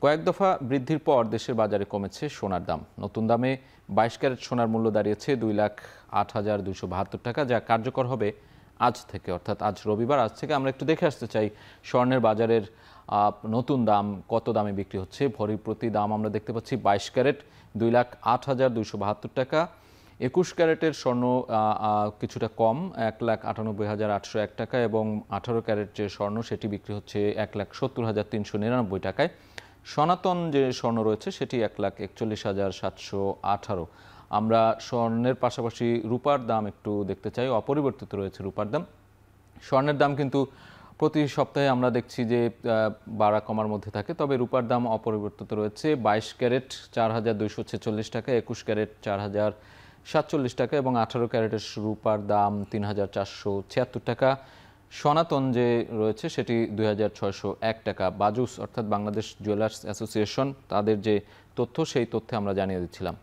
কয়েক দফা বৃদ্ধির পর দেশের বাজারে কমেছে সোনার দাম। নতুন দামে 22 ক্যারেট সোনার মূল্য দাঁড়িয়েছে 2,08,272 টাকা, যা কার্যকর হবে আজ থেকে, অর্থাৎ আজ রবিবার। আজ থেকে আমরা একটু দেখে আসতে চাই স্বর্ণের বাজারের নতুন দাম কত দামে বিক্রি হচ্ছে। ভরি প্রতি দাম আমরা দেখতে পাচ্ছি 22 ক্যারেট 2,08,272 টাকা। 21 ক্যারেটের স্বর্ণ কিছুটা কম 1,98,801 টাকা, এবং 18 ক্যারেট যে স্বর্ণ সেটি বিক্রি হচ্ছে 1,70,399 টাকায়। সনাতন যে স্বর্ণ রয়েছে সেটি 1,41,718। আমরা স্বর্ণের পাশাপাশি রূপার দাম একটু দেখতে চাই। অপরিবর্তিত রয়েছে রূপার দাম। স্বর্ণের দাম কিন্তু প্রতি সপ্তাহে আমরা দেখছি যে বাড়া কমার মধ্যে থাকে, তবে রূপার দাম অপরিবর্তিত রয়েছে। 22 ক্যারেট 4,246 টাকা, 21 ক্যারেট 4,047 টাকা, এবং 18 ক্যারেটের রূপার দাম 3,476 টাকা। সনাতন যে রয়েছে সেটি 2,601 টাকা। বাজুস অর্থাৎ বাংলাদেশ জুয়েলার্স অ্যাসোসিয়েশন, তাদের যে তথ্য সেই তথ্যে আমরা জানিয়ে দিচ্ছিলাম।